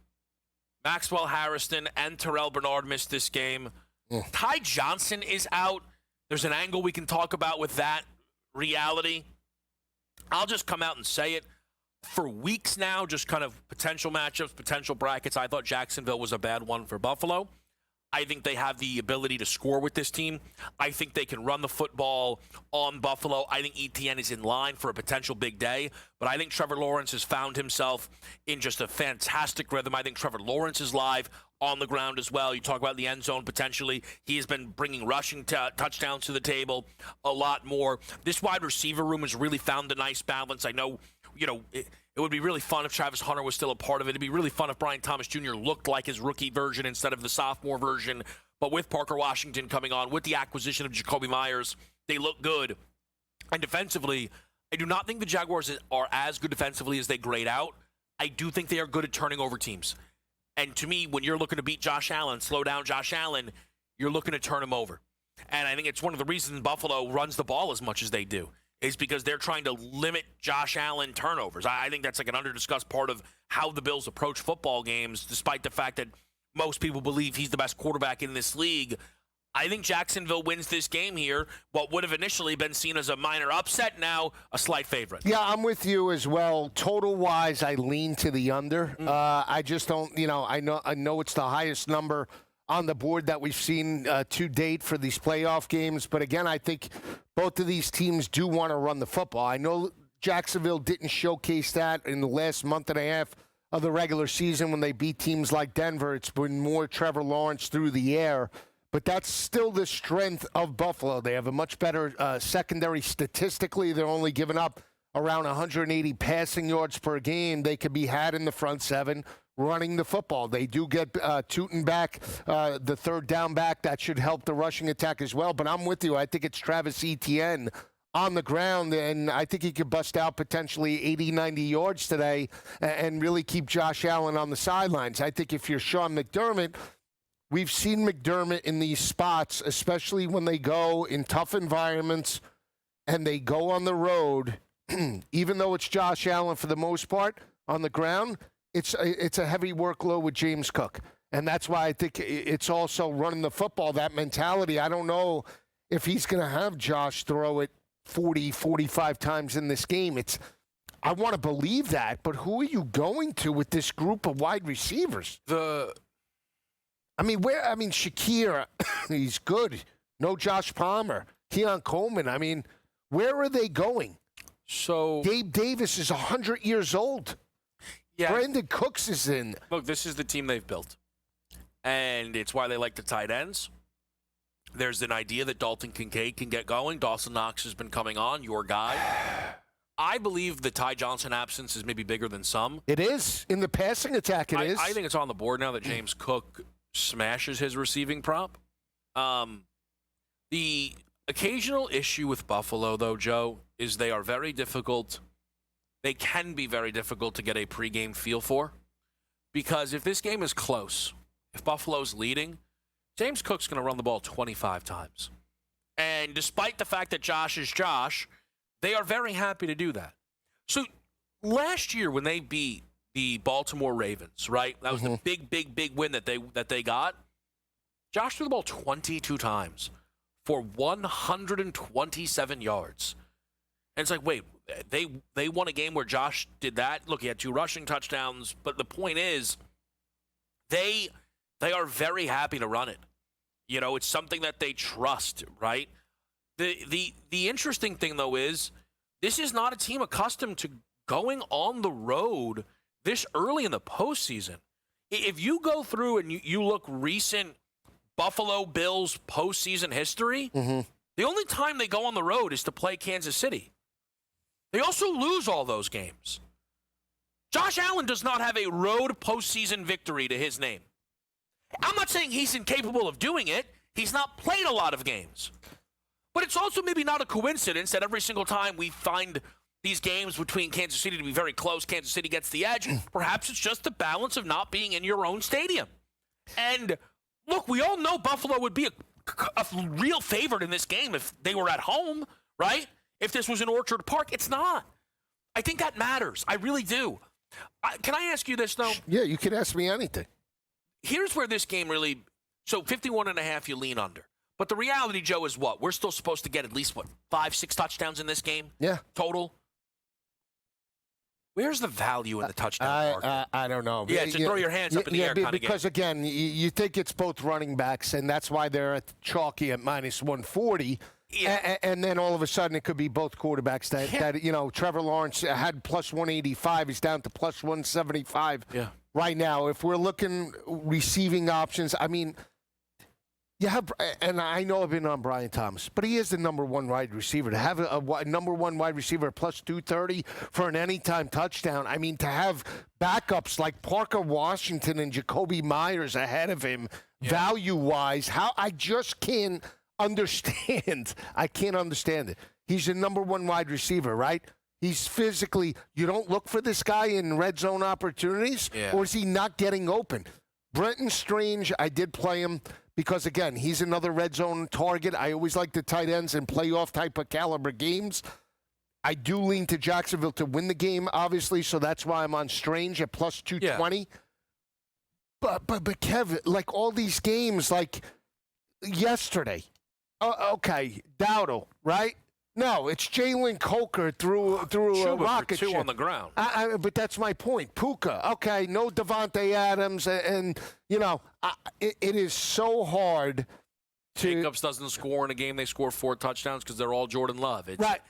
Maxwell Harrison and Terrell Bernard missed this game. Ty Johnson is out. There's an angle we can talk about with that reality. I'll just come out and say it. For weeks now, just kind of potential matchups, potential brackets, I thought Jacksonville was a bad one for Buffalo. I think they have the ability to score with this team. I think they can run the football on Buffalo. I think ETN is in line for a potential big day. But I think Trevor Lawrence has found himself in just a fantastic rhythm. I think Trevor Lawrence is live on the ground as well. You talk about the end zone potentially. He has been bringing rushing touchdowns to the table a lot more. This wide receiver room has really found a nice balance. I know, it would be really fun if Travis Hunter was still a part of it. It'd be really fun if Brian Thomas Jr. looked like his rookie version instead of the sophomore version. But with Parker Washington coming on, with the acquisition of Jacoby Myers, they look good. And defensively, I do not think the Jaguars are as good defensively as they grade out. I do think they are good at turning over teams. And to me, when you're looking to beat Josh Allen, slow down Josh Allen, you're looking to turn him over. And I think it's one of the reasons Buffalo runs the ball as much as they do, is because they're trying to limit Josh Allen turnovers. I think that's like an under-discussed part of how the Bills approach football games, despite the fact that most people believe he's the best quarterback in this league. I think Jacksonville wins this game here. What would have initially been seen as a minor upset, now a slight favorite. Yeah, I'm with you as well. Total-wise, I lean to the under. I just don't, I know it's the highest number on the board that we've seen to date for these playoff games. But again, I think both of these teams do want to run the football. I know Jacksonville didn't showcase that in the last month and a half of the regular season when they beat teams like Denver. It's been more Trevor Lawrence through the air. But that's still the strength of Buffalo. They have a much better secondary statistically. They're only giving up around 180 passing yards per game. They could be had in the front seven running the football. They do get Tootin back, the third down back. That should help the rushing attack as well. But I'm with you. I think it's Travis Etienne on the ground, and I think he could bust out potentially 80, 90 yards today and really keep Josh Allen on the sidelines. I think if you're Sean McDermott, we've seen McDermott in these spots, especially when they go in tough environments and they go on the road, even though it's Josh Allen for the most part on the ground, it's a heavy workload with James Cook. And that's why I think it's also running the football, that mentality. I don't know if he's going to have Josh throw it 40, 45 times in this game. I want to believe that, but who are you going to with this group of wide receivers? Shakir, he's good. No Josh Palmer. Keon Coleman. I mean, where are they going? So Gabe Davis is 100 years old. Yeah. Brandon Cooks is in. Look, this is the team they've built. And it's why they like the tight ends. There's an idea that Dalton Kincaid can get going. Dawson Knox has been coming on, your guy. I believe the Ty Johnson absence is maybe bigger than some. It is. In the passing attack, it is. I think it's on the board now that James Cook smashes his receiving prop. The occasional issue with Buffalo, though, Joe, is they are very difficult. They can be very difficult to get a pregame feel for. Because if this game is close, if Buffalo's leading, James Cook's going to run the ball 25 times. And despite the fact that Josh is Josh, they are very happy to do that. So last year when they beat the Baltimore Ravens, right? That was the big win that they got. Josh threw the ball 22 times for 127 yards. And it's like, wait, they won a game where Josh did that? Look, he had 2 rushing touchdowns, but the point is they are very happy to run it. You know, it's something that they trust, right? The interesting thing, though, is this is not a team accustomed to going on the road this early in the postseason. If you go through and you look recent Buffalo Bills postseason history, the only time they go on the road is to play Kansas City. They also lose all those games. Josh Allen does not have a road postseason victory to his name. I'm not saying he's incapable of doing it. He's not played a lot of games. But it's also maybe not a coincidence that every single time we find these games between Kansas City to be very close, Kansas City gets the edge. Perhaps it's just the balance of not being in your own stadium. And look, we all know Buffalo would be a real favorite in this game if they were at home, right? If this was in Orchard Park. It's not. I think that matters. I really do. Can I ask you this, though? Yeah, you can ask me anything. Here's where this game really, so 51.5 you lean under. But the reality, Joe, is what? We're still supposed to get at least, 5-6 touchdowns in this game? Yeah. Total? Where's the value in the touchdown market? I don't know. Yeah, just throw your hands up in the air kind of game. Because, again, you think it's both running backs, and that's why they're at chalky at -140. Yeah. And then all of a sudden it could be both quarterbacks that Trevor Lawrence had +185. He's down to +175 right now. If we're looking receiving options, I mean, you have, and I know I've been on Brian Thomas, but he is the number 1 wide receiver. To have a number 1 wide receiver +230 for an anytime touchdown, I mean, to have backups like Parker Washington and Jacoby Myers ahead of him, value-wise, I just can't understand. I can't understand it. He's the number 1 wide receiver, right? He's physically, you don't look for this guy in red zone opportunities, or is he not getting open? Brenton Strange, I did play him because, again, he's another red zone target. I always like the tight ends in playoff type of caliber games. I do lean to Jacksonville to win the game, obviously, so that's why I'm on Strange at +220. But Kevin, like all these games, like yesterday, okay, Dowdle, right? No, it's Jalen Coker through a rocket ship. 2 on the ground. But that's my point. Puka, okay, no Devontae Adams, and it is so hard to. Jacobs doesn't score in a game. They score 4 touchdowns because they're all Jordan Love. Right.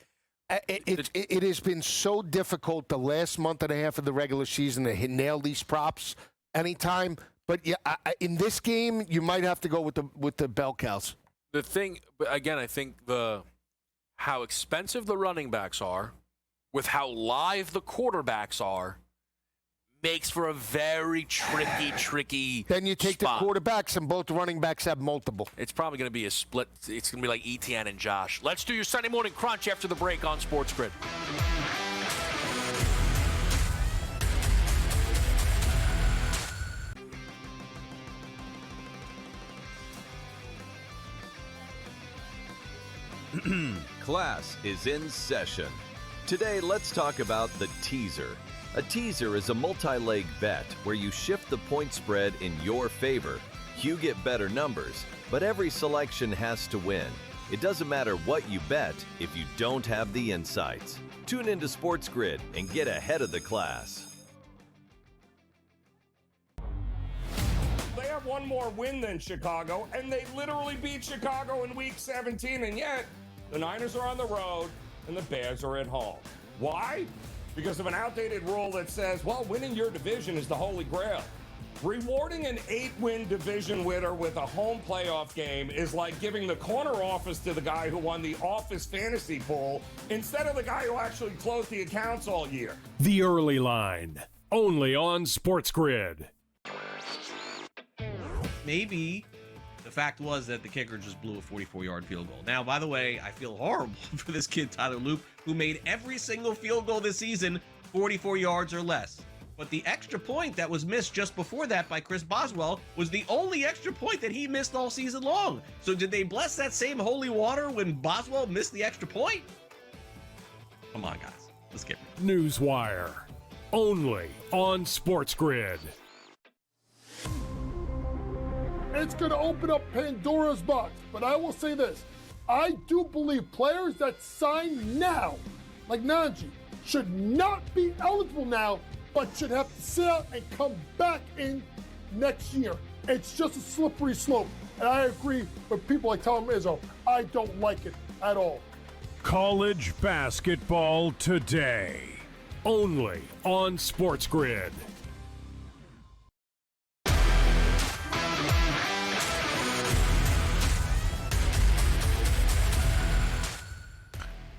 It has been so difficult the last month and a half of the regular season to nail these props anytime. But in this game, you might have to go with the bell cows. The thing, again, I think how expensive the running backs are with how live the quarterbacks are makes for a very tricky Then you take spot. the quarterbacks, and both running backs have multiple. It's probably going to be a split. It's going to be like Etienne and Josh. Let's do your Sunday morning crunch after the break on SportsGrid. Class is in session. Today, let's talk about the teaser. A teaser is a multi-leg bet where you shift the point spread in your favor. You get better numbers, but every selection has to win. It doesn't matter what you bet if you don't have the insights. Tune into SportsGrid and get ahead of the class. They have one more win than Chicago, and they literally beat Chicago in Week 17, and yet the Niners are on the road and the Bears are at home. Why? Because of an outdated rule that says, well, winning your division is the holy grail. Rewarding an 8-win division winner with a home playoff game is like giving the corner office to the guy who won the office fantasy pool instead of the guy who actually closed the accounts all year. The Early Line, only on SportsGrid. Maybe the fact was that the kicker just blew a 44-yard field goal. Now, by the way, I feel horrible for this kid, Tyler Loop, who made every single field goal this season 44 yards or less. But the extra point that was missed just before that by Chris Boswell was the only extra point that he missed all season long. So did they bless that same holy water when Boswell missed the extra point? Come on, guys. Let's get it. Newswire, only on SportsGrid. It's going to open up Pandora's box. But I will say this. I do believe players that sign now, like Najee, should not be eligible now, but should have to sit out and come back in next year. It's just a slippery slope. And I agree with people like Tom Izzo. I don't like it at all. College basketball today, only on SportsGrid.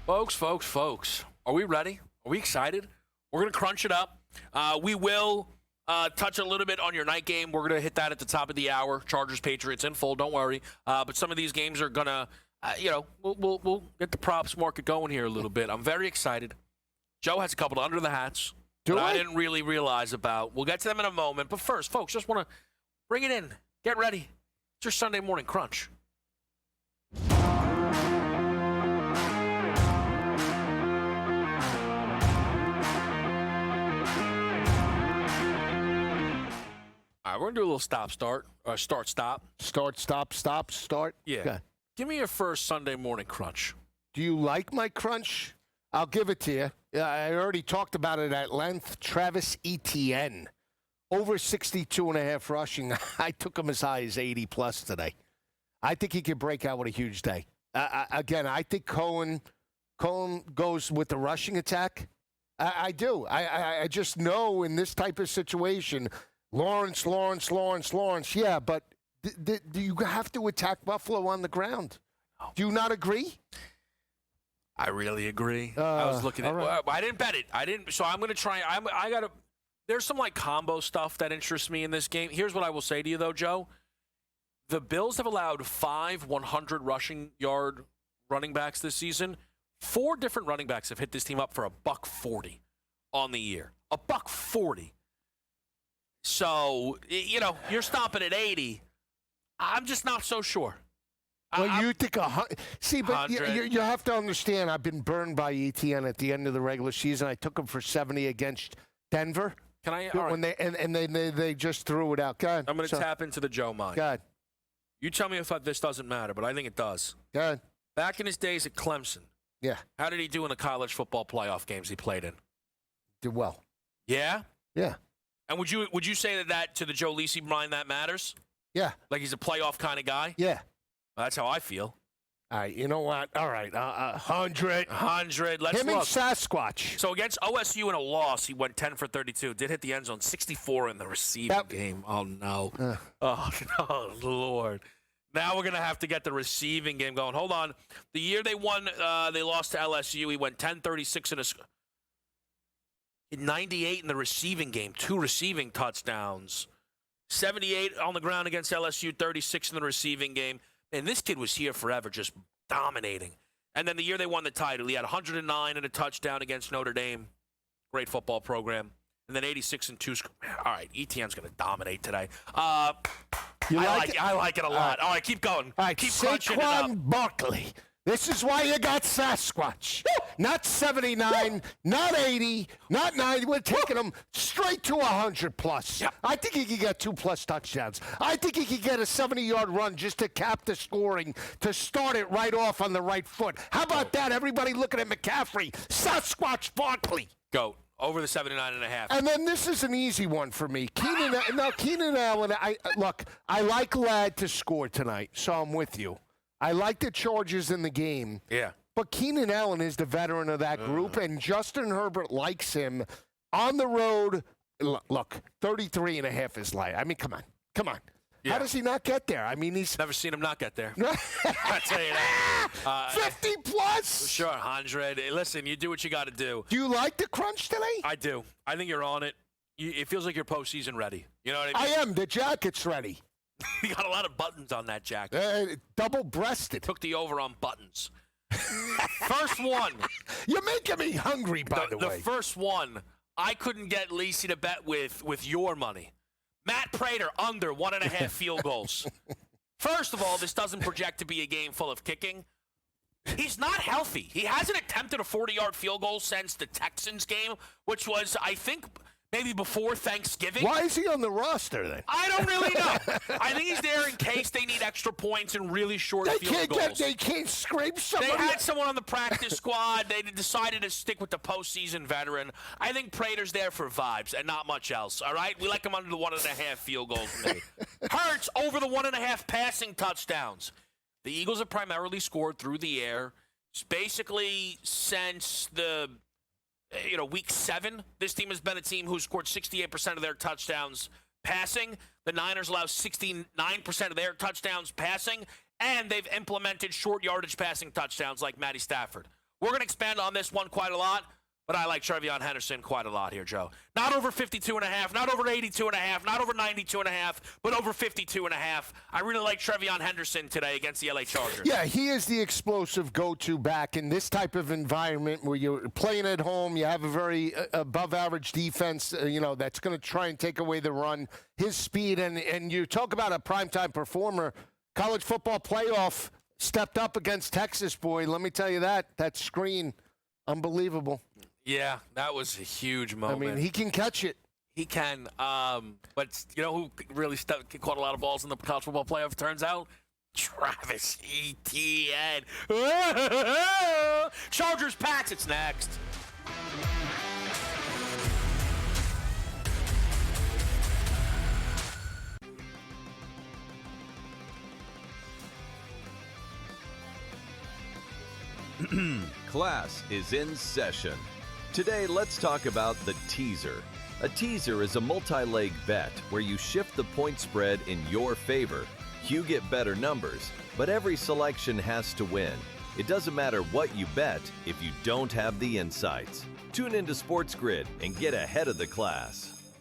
Folks, are we ready? Are we excited? We're going to crunch it up. We will touch a little bit on your night game. We're going to hit that at the top of the hour. Chargers, Patriots in full, don't worry. But some of these games are going to, we'll get the props market going here a little bit. I'm very excited. Joe has a couple of under the hats that I didn't really realize about. We'll get to them in a moment. But first, folks, just want to bring it in. Get ready. It's your Sunday morning crunch. All right, we're going to do a little start. Start. Yeah. Okay. Give me your first Sunday morning crunch. Do you like my crunch? I'll give it to you. I already talked about it at length. Travis Etienne, over 62.5 rushing. I took him as high as 80-plus today. I think he could break out with a huge day. Again, I think Cohen goes with the rushing attack. I do. I just know in this type of situation – Lawrence. Yeah, but do you have to attack Buffalo on the ground? Do you not agree? I really agree. I was looking at right. I didn't bet it. So I'm going to try. I got to. There's some like combo stuff that interests me in this game. Here's what I will say to you, though, Joe. The Bills have allowed 5 100 rushing yard running backs this season. 4 different running backs have hit this team up for $140 on the year. $140. So, you're stopping at 80. I'm just not so sure. Well, you think 100. See, but you have to understand, I've been burned by Etienne at the end of the regular season. I took him for 70 against Denver. Can I? When they just threw it out. Go ahead. I'm going to tap into the Joe mind. Go ahead. You tell me if this doesn't matter, but I think it does. Go ahead. Back in his days at Clemson. Yeah. How did he do in the college football playoff games he played in? Did well. Yeah? Yeah. And would you say that to the Joe Lisi mind that matters? Yeah. Like he's a playoff kind of guy? Yeah. Well, that's how I feel. All right. You know what? All right. 100. 100. Let's Him look. and Sasquatch. So against OSU in a loss, he went 10 for 32. Did hit the end zone, 64 in the receiving game. Oh, no. Oh, no, Lord. Now we're going to have to get the receiving game going. Hold on. The year they won, they lost to LSU. He went 10-36 in a 98 in the receiving game, 2 receiving touchdowns. 78 on the ground against LSU, 36 in the receiving game. And this kid was here forever, just dominating. And then the year they won the title, he had 109 and a touchdown against Notre Dame. Great football program. And then 86 and 2. All right, Etienne's going to dominate today. I like it a lot. All right, keep going. All right, keep crunching it up. Saquon Barkley, This is why you got Sasquatch. Not 79, not 80, not 90. We're taking him straight to 100 plus. Yep. I think he could get 2+ touchdowns. I think he could get a 70-yard run just to cap the scoring, to start it right off on the right foot. How about that? Everybody looking at McCaffrey. Sasquatch Barkley. Go. Over the 79.5. And then this is an easy one for me. Keenan Allen, I like Ladd to score tonight, so I'm with you. I like the Chargers in the game. Yeah. But Keenan Allen is the veteran of that group, and Justin Herbert likes him on the road. Look, 33.5 is light. I mean, come on. Yeah. How does he not get there? I mean, he's Never seen him not get there. I tell you that. 50 plus. Sure, 100. Listen, you do what you got to do. Do you like the crunch today? I do. I think you're on it. It feels like you're postseason ready. You know what I mean? I am. The jacket's ready. You got a lot of buttons on that jacket. Double-breasted. Took the over on buttons. First one. You're making me hungry, by the way. The first one, I couldn't get Lisi to bet with your money. Matt Prater under 1.5 field goals. First of all, this doesn't project to be a game full of kicking. He's not healthy. He hasn't attempted a 40-yard field goal since the Texans game, which was, I think, maybe before Thanksgiving. Why is he on the roster then? I don't really know. I think he's there in case they need extra points and really short field goals. They can't scrape somebody. They had someone on the practice squad. They decided to stick with the postseason veteran. I think Prater's there for vibes and not much else, all right? We like him under the 1.5 field goals made. Hurts over the 1.5 passing touchdowns. The Eagles have primarily scored through the air. It's basically since the week 7, this team has been a team who scored 68% of their touchdowns passing. The Niners allow 69% of their touchdowns passing, and they've implemented short yardage passing touchdowns like Matty Stafford. We're going to expand on this one quite a lot, but I like Trevion Henderson quite a lot here, Joe. Not over 52.5, not over 82.5, not over 92.5, but over 52.5. I really like Trevion Henderson today against the LA Chargers. Yeah, he is the explosive go-to back in this type of environment where you're playing at home. You have a very above-average defense, that's going to try and take away the run. His speed, and you talk about a primetime performer. College football playoff stepped up against Texas, boy. Let me tell you that screen, unbelievable. Yeah, that was a huge moment. I mean, he can catch it. He can. But you know who really caught a lot of balls in the college football playoff, turns out? Travis Etienne. Chargers, Pats, it's next. Class is in session. Today, let's talk about the teaser. A teaser is a multi-leg bet where you shift the point spread in your favor. You get better numbers, but every selection has to win. It doesn't matter what you bet if you don't have the insights. Tune into SportsGrid and get ahead of the class.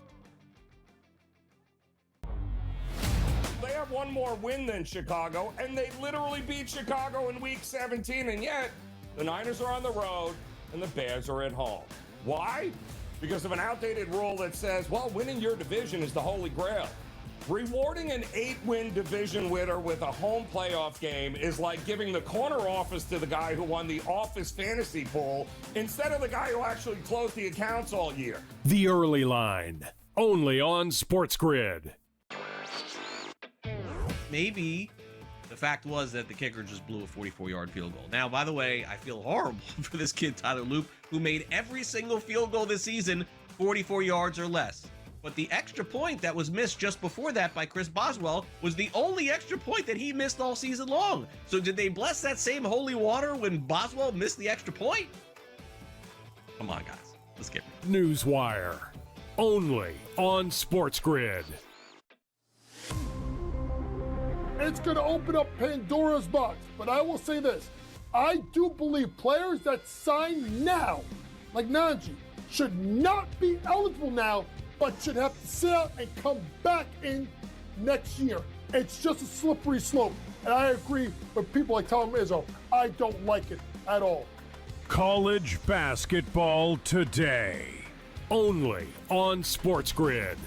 They have one more win than Chicago, and they literally beat Chicago in Week 17, and yet the Niners are on the road and the Bears are at home. Why? Because of an outdated rule that says, well, winning your division is the holy grail. Rewarding an 8-win division winner with a home playoff game is like giving the corner office to the guy who won the office fantasy pool instead of the guy who actually closed the accounts all year. The Early Line, only on SportsGrid. Maybe the fact was that the kicker just blew a 44-yard field goal. Now, by the way, I feel horrible for this kid, Tyler Loop, who made every single field goal this season 44 yards or less. But the extra point that was missed just before that by Chris Boswell was the only extra point that he missed all season long. So did they bless that same holy water when Boswell missed the extra point? Come on, guys. Let's get it. Newswire, only on SportsGrid. It's going to open up Pandora's box. But I will say this. I do believe players that sign now, like Najee, should not be eligible now, but should have to sit out and come back in next year. It's just a slippery slope. And I agree with people like Tom Izzo. I don't like it at all. College basketball today, only on SportsGrid.